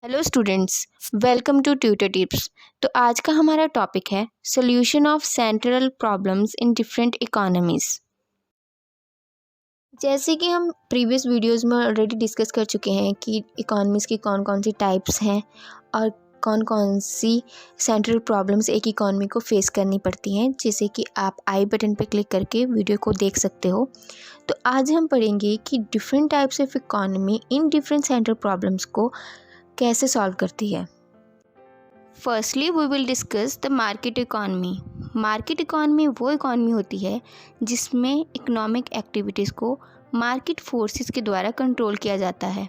Hello students, welcome to tutor tips. तो आज का हमारा टॉपिक है solution of central problems in different economies. जैसे कि हम प्रीवियस वीडियोस में ऑलरेडी डिस्कस कर चुके हैं कि इकोनॉमीज़ की कौन कौन सी टाइप्स हैं और कौन कौन सी सेंट्रल प्रॉब्लम्स एक इकोनॉमी को फेस करनी पड़ती हैं, जैसे कि आप आई बटन पर क्लिक करके वीडियो को देख सकते हो। तो आज हम पढ़ेंगे कि different types of economy in different central problems को कैसे सॉल्व करती है। Firstly we will discuss the market economy. Market economy वो इकॉनमी होती है जिसमें इकोनॉमिक एक्टिविटीज़ को मार्केट फोर्सेस के द्वारा कंट्रोल किया जाता है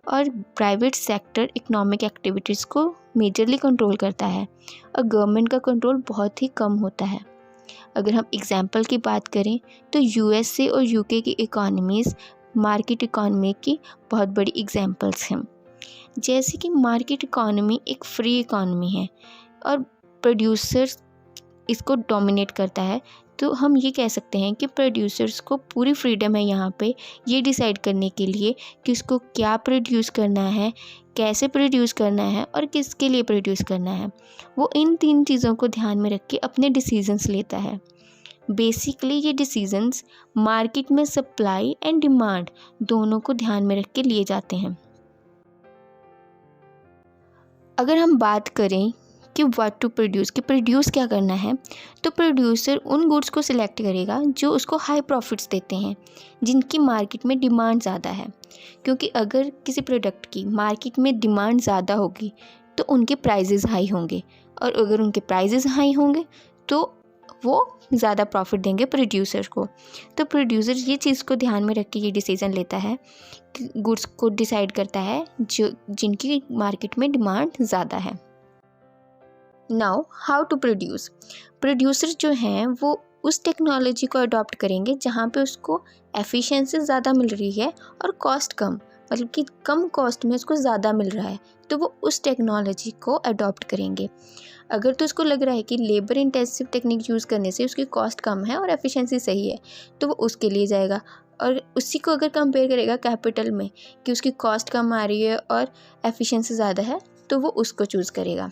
और प्राइवेट सेक्टर इकोनॉमिक एक्टिविटीज़ को मेजरली कंट्रोल करता है और गवर्नमेंट का कंट्रोल बहुत ही कम होता है। अगर हम एग्जांपल की बात करें तो यूएसए और यूके की इकॉनमीज़ मार्केट इकॉनमी की बहुत बड़ी एग्जांपल्स हैं। जैसे कि मार्केट इकॉनमी एक फ्री इकॉनमी है और प्रोड्यूसर्स इसको डोमिनेट करता है, तो हम ये कह सकते हैं कि प्रोड्यूसर्स को पूरी फ्रीडम है यहाँ पे ये डिसाइड करने के लिए कि उसको क्या प्रोड्यूस करना है, कैसे प्रोड्यूस करना है और किसके लिए प्रोड्यूस करना है। वो इन तीन चीज़ों को ध्यान में रख के अपने डिसीजंस लेता है। बेसिकली ये डिसीजंस मार्केट में सप्लाई एंड डिमांड दोनों को ध्यान में रख के लिए जाते हैं। अगर हम बात करें कि व्हाट टू प्रोड्यूस, कि प्रोड्यूस क्या करना है, तो प्रोड्यूसर उन गुड्स को सिलेक्ट करेगा जो उसको हाई प्रॉफिट्स देते हैं, जिनकी मार्केट में डिमांड ज़्यादा है। क्योंकि अगर किसी प्रोडक्ट की मार्केट में डिमांड ज़्यादा होगी तो उनके प्राइजेज़ हाई होंगे और अगर उनके प्राइजेज़ हाई होंगे तो वो ज़्यादा प्रॉफिट देंगे प्रोड्यूसर को। तो प्रोड्यूसर ये चीज़ को ध्यान में रख के ये डिसीज़न लेता है कि गुड्स को डिसाइड करता है जो जिनकी मार्केट में डिमांड ज़्यादा है। Now how to produce. Producer जो हैं वो उस टेक्नोलॉजी को अडॉप्ट करेंगे जहाँ पे उसको एफिशिएंसी ज़्यादा मिल रही है और कॉस्ट कम, मतलब कि कम कॉस्ट में उसको ज़्यादा मिल रहा है, तो वो उस टेक्नोलॉजी को अडॉप्ट करेंगे। अगर तो उसको लग रहा है कि लेबर इंटेंसिव टेक्निक यूज़ करने से उसकी कॉस्ट कम है और एफिशिएंसी सही है, तो वो उसके लिए जाएगा। और उसी को अगर कंपेयर करेगा कैपिटल में कि उसकी कॉस्ट कम आ रही है और एफिशिएंसी ज़्यादा है, तो वो उसको चूज़ करेगा।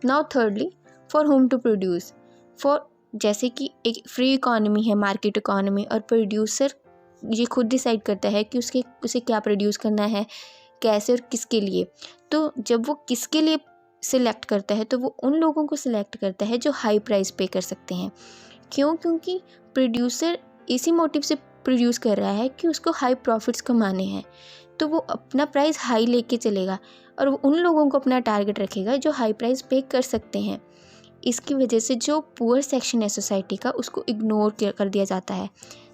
Now thirdly, for whom to produce. For जैसे कि एक फ्री इकॉनमी है मार्केट इकॉनमी और प्रोड्यूसर ये खुद डिसाइड करता है कि उसे क्या प्रोड्यूस करना है, कैसे और किसके लिए। तो जब वो किसके लिए सिलेक्ट करता है तो वो उन लोगों को सिलेक्ट करता है जो हाई प्राइस पे कर सकते हैं। क्यों? क्योंकि प्रोड्यूसर इसी मोटिव से प्रोड्यूस कर रहा है कि उसको हाई प्रॉफिट्स कमाने हैं, तो वो अपना प्राइस हाई लेके चलेगा और वो उन लोगों को अपना टारगेट रखेगा जो हाई प्राइस पे कर सकते हैं। इसकी वजह से जो पुअर सेक्शन है सोसाइटी का उसको इग्नोर कर दिया जाता है,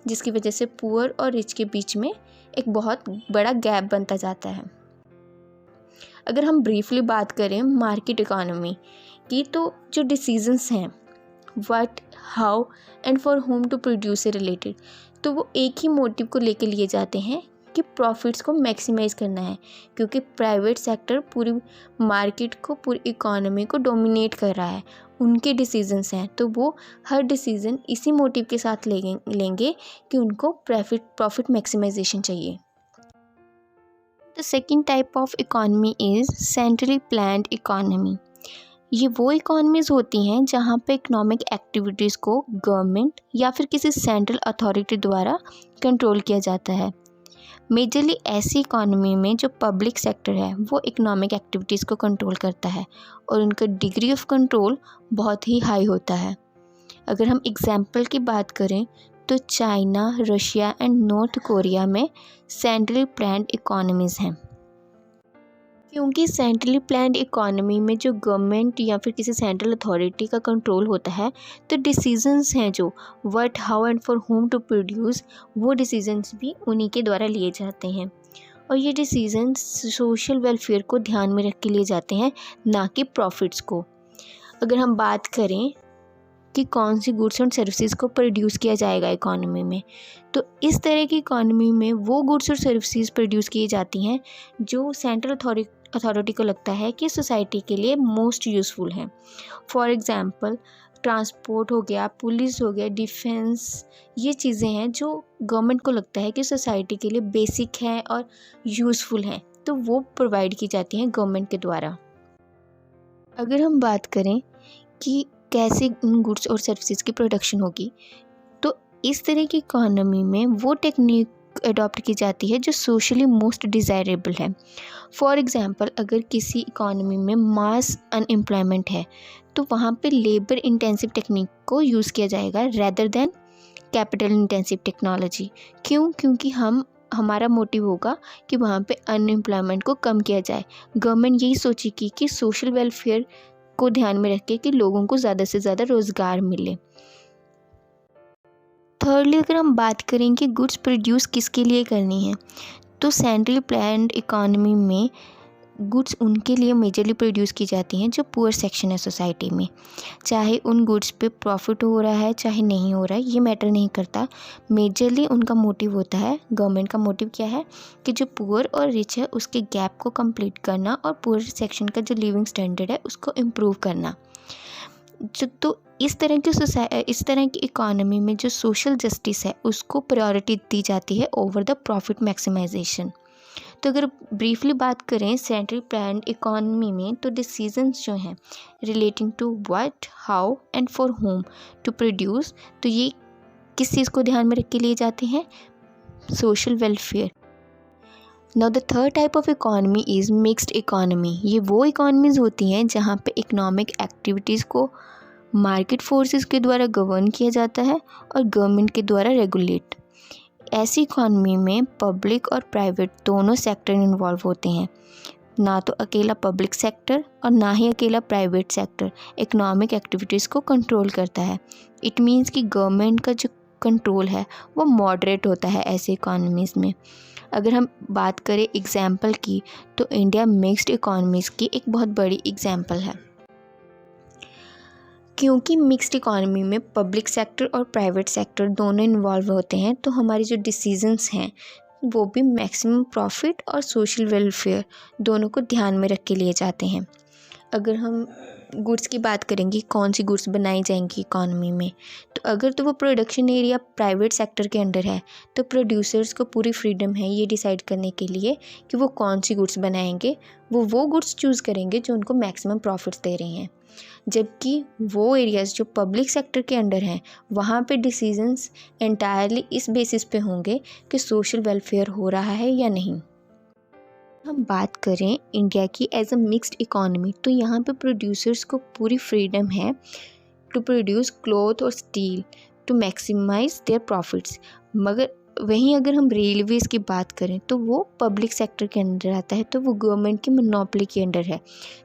जिसकी वजह से पुअर और रिच के बीच में एक बहुत बड़ा गैप बनता जाता है। अगर हम ब्रीफली बात करें मार्केट इकॉनमी की, तो जो डिसीजंस हैं what, how and for whom to produce से रिलेटेड, तो वो एक ही मोटिव को लेके लिए जाते हैं कि प्रॉफिट्स को मैक्सिमाइज़ करना है। क्योंकि प्राइवेट सेक्टर पूरी मार्केट को, पूरी इकॉनमी को डोमिनेट कर रहा है, उनके डिसीजंस हैं, तो वो हर डिसीज़न इसी मोटिव के साथ लेंगे कि उनको प्रॉफिट मैक्सिमाइजेशन चाहिए। The second type of economy is centrally planned economy. ये वो इकॉनमीज़ होती हैं जहाँ पे इकोनॉमिक एक्टिविटीज़ को गवर्नमेंट या फिर किसी सेंट्रल अथॉरिटी द्वारा कंट्रोल किया जाता है। मेजरली ऐसी इकॉनमी में जो पब्लिक सेक्टर है वो इकोनॉमिक एक्टिविटीज़ को कंट्रोल करता है और उनका डिग्री ऑफ कंट्रोल बहुत ही हाई होता है। अगर हम एग्जाम्पल की बात करें तो China, Russia and north Korea में सेंट्रली प्लान्ड इकॉनमीज़ हैं। क्योंकि सेंट्रली प्लान्ड इकॉनमी में जो गवर्नमेंट या फिर किसी सेंट्रल अथॉरिटी का कंट्रोल होता है, तो डिसीजंस हैं जो what, how and for whom to produce, वो डिसीजंस भी उन्हीं के द्वारा लिए जाते हैं और ये डिसीजंस सोशल वेलफेयर को ध्यान में रख के लिए जाते हैं, ना कि प्रॉफिट्स को। अगर हम बात करें कि कौन सी गुड्स एंड सर्विसेज को प्रोड्यूस किया जाएगा इकॉनमी में, तो इस तरह की इकॉनमी में वो गुड्स और सर्विसेज प्रोड्यूस की जाती हैं जो सेंट्रल अथॉरिटी को लगता है कि सोसाइटी के लिए मोस्ट यूज़फुल हैं। फॉर एग्ज़ाम्पल ट्रांसपोर्ट हो गया, पुलिस हो गया, डिफेंस, ये चीज़ें हैं जो गवर्नमेंट को लगता है कि सोसाइटी के लिए बेसिक हैं और यूज़फुल हैं, तो वो प्रोवाइड की जाती हैं गवर्नमेंट के द्वारा। अगर हम बात करें कि कैसे उन गुड्स और सर्विसेज की प्रोडक्शन होगी, तो इस तरह की इकोनॉमी में वो टेक्निक अडॉप्ट की जाती है जो सोशली मोस्ट डिज़ायरेबल है। फॉर एग्ज़ाम्पल, अगर किसी इकोनॉमी में मास अनएम्प्लॉयमेंट है तो वहाँ पे लेबर इंटेंसिव टेक्निक को यूज़ किया जाएगा rather than capital intensive technology. क्यों? क्योंकि हमारा मोटिव होगा कि वहाँ पे अनएम्प्लॉयमेंट को कम किया जाए। गवर्नमेंट यही सोचेगी कि सोशल वेलफेयर को ध्यान में रख के कि लोगों को ज़्यादा से ज़्यादा रोज़गार मिले। थर्डली, अगर हम बात करें कि गुड्स प्रोड्यूस किसके लिए करनी है, तो सेंट्रली प्लान्ड इकोनॉमी में गुड्स उनके लिए मेजरली प्रोड्यूस की जाती हैं जो पुअर सेक्शन है सोसाइटी में। चाहे उन गुड्स पे प्रॉफिट हो रहा है चाहे नहीं हो रहा है, ये मैटर नहीं करता। मेजरली उनका मोटिव होता है, गवर्नमेंट का मोटिव क्या है कि जो पुअर और रिच है उसके गैप को कंप्लीट करना और पुअर सेक्शन का जो लिविंग स्टैंडर्ड है उसको इम्प्रूव करना। तो इस तरह की इकोनॉमी में जो सोशल जस्टिस है उसको प्रायोरिटी दी जाती है ओवर द प्रॉफिट मैक्सिमाइजेशन। तो अगर ब्रीफली बात करें सेंट्रल प्लान्ड इकोनॉमी में, तो डिसीजंस जो हैं relating to what, how and for whom to produce, तो ये किस चीज़ को ध्यान में रख के लिए जाते हैं? Social welfare. Now the third type of economy is mixed economy. ये वो इकोनॉमीज़ होती हैं जहाँ पे इकोनॉमिक एक्टिविटीज़ को मार्केट फोर्सेस के द्वारा गवर्न किया जाता है और गवर्नमेंट के द्वारा रेगुलेट। ऐसी इकोनॉमी में पब्लिक और प्राइवेट दोनों सेक्टर इन्वॉल्व होते हैं, ना तो अकेला पब्लिक सेक्टर और ना ही अकेला प्राइवेट सेक्टर इकोनॉमिक एक्टिविटीज़ को कंट्रोल करता है। इट मीन्स कि गवर्नमेंट का जो कंट्रोल है वो मॉडरेट होता है ऐसे इकोनॉमीज़ में। अगर हम बात करें एग्जाम्पल की, तो इंडिया मिक्स्ड इकोनॉमीज़ की एक बहुत बड़ी एग्जाम्पल है। क्योंकि मिक्स्ड इकोनॉमी में पब्लिक सेक्टर और प्राइवेट सेक्टर दोनों इन्वॉल्व होते हैं, तो हमारे जो डिसीजंस हैं वो भी मैक्सिमम प्रॉफिट और सोशल वेलफेयर दोनों को ध्यान में रख के लिए जाते हैं। अगर हम गुड्स की बात करेंगे, कौन सी गुड्स बनाई जाएंगी इकोनॉमी में, तो अगर तो वो प्रोडक्शन एरिया प्राइवेट सेक्टर के अंडर है तो प्रोड्यूसर्स को पूरी फ्रीडम है ये डिसाइड करने के लिए कि वो कौन सी गुड्स बनाएंगे। वो गुड्स चूज़ करेंगे जो उनको मैक्सिमम प्रॉफिट्स दे रही हैं। जबकि वो एरियाज़ जो पब्लिक सेक्टर के अंडर हैं वहाँ पे डिसीजंस एंटायरली इस बेसिस पे होंगे कि सोशल वेलफेयर हो रहा है या नहीं। हम बात करें इंडिया की एज अ मिक्स्ड इकोनॉमी, तो यहाँ पे प्रोड्यूसर्स को पूरी फ्रीडम है टू प्रोड्यूस क्लॉथ और steel to maximise their profits. मगर वहीं अगर हम रेलवेज़ की बात करें तो वो पब्लिक सेक्टर के अंडर आता है, तो वो गवर्नमेंट की मोनोपोली के अंडर है।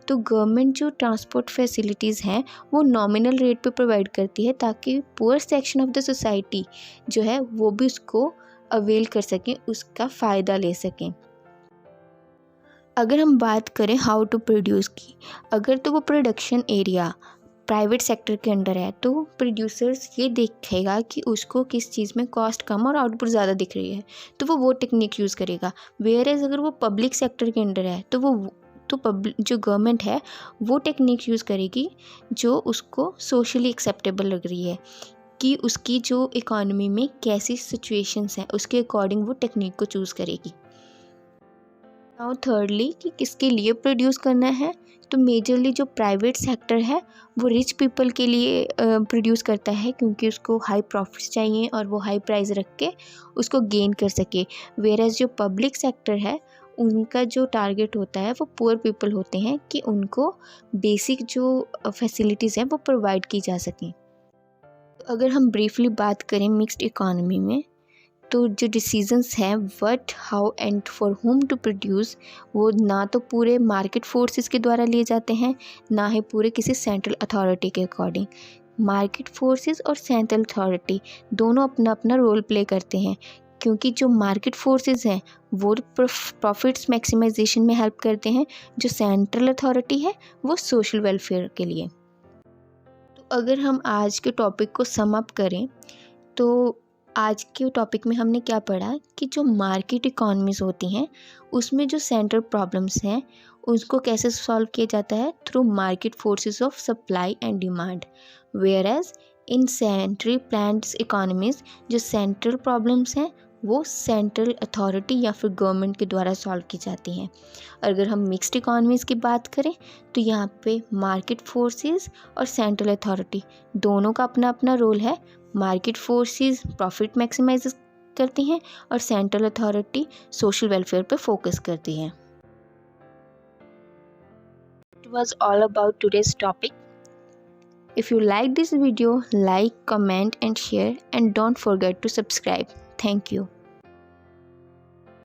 तो गवर्नमेंट जो ट्रांसपोर्ट फैसिलिटीज़ हैं वो नॉमिनल रेट पे प्रोवाइड करती है ताकि poor section of the society जो है वो भी उसको अवेल कर सकें, उसका फ़ायदा ले सकें। अगर हम बात करें हाउ टू प्रोड्यूस की, अगर तो वो प्रोडक्शन एरिया प्राइवेट सेक्टर के अंडर है तो प्रोड्यूसर्स ये देखेगा कि उसको किस चीज़ में कॉस्ट कम और आउटपुट ज़्यादा दिख रही है तो वो टेक्निक यूज़ करेगा। वेयर एज अगर वो पब्लिक सेक्टर के अंडर है तो पब्लिक जो गवर्नमेंट है वो टेक्निक यूज़ करेगी जो उसको सोशली एक्सेप्टेबल लग रही है, कि उसकी जो इकोनॉमी में कैसी सिचुएशंस हैं उसके अकॉर्डिंग वो टेक्निक को चूज़ करेगी। नाउ थर्डली, कि किसके लिए प्रोड्यूस करना है, तो मेजरली जो प्राइवेट सेक्टर है वो रिच पीपल के लिए प्रोड्यूस करता है क्योंकि उसको हाई प्रॉफिट्स चाहिए और वो हाई प्राइस रख के उसको गेन कर सके। वेयरएज जो पब्लिक सेक्टर है उनका जो टारगेट होता है वो पुअर पीपल होते हैं कि उनको बेसिक जो फैसिलिटीज़ हैं वो प्रोवाइड की जा सकें। अगर हम ब्रीफली बात करें मिक्स्ड इकोनॉमी में, तो जो डिसीजंस हैं what, how and for whom to produce वो ना तो पूरे मार्केट फोर्सेस के द्वारा लिए जाते हैं ना ही पूरे किसी सेंट्रल अथॉरिटी के अकॉर्डिंग। मार्केट फोर्सेस और सेंट्रल अथॉरिटी दोनों अपना अपना रोल प्ले करते हैं, क्योंकि जो मार्केट फोर्सेस हैं वो प्रॉफिट्स मैक्सिमाइजेशन में हेल्प करते हैं, जो सेंट्रल अथॉरिटी है वो सोशल वेलफेयर के लिए। तो अगर हम आज के टॉपिक को सम अप करें तो आज के टॉपिक में हमने क्या पढ़ा कि जो मार्केट इकोनॉमीज़ होती हैं उसमें जो सेंट्रल प्रॉब्लम्स हैं उसको कैसे सॉल्व किया जाता है through market forces of supply and demand. Whereas in central planned economies जो सेंट्रल प्रॉब्लम्स हैं वो सेंट्रल अथॉरिटी या फिर गवर्नमेंट के द्वारा सॉल्व की जाती हैं। अगर हम मिक्स्ड इकोनॉमीज़ की बात करें तो यहाँ पे मार्केट फोर्सेस और सेंट्रल अथॉरिटी दोनों का अपना अपना रोल है। मार्केट फोर्सेस प्रॉफिट मैक्सिमाइज करती हैं और सेंट्रल अथॉरिटी सोशल वेलफेयर पे फोकस करती हैं। It was all about today's topic. If you like this video, like, comment and share, and don't forget to subscribe. Thank you.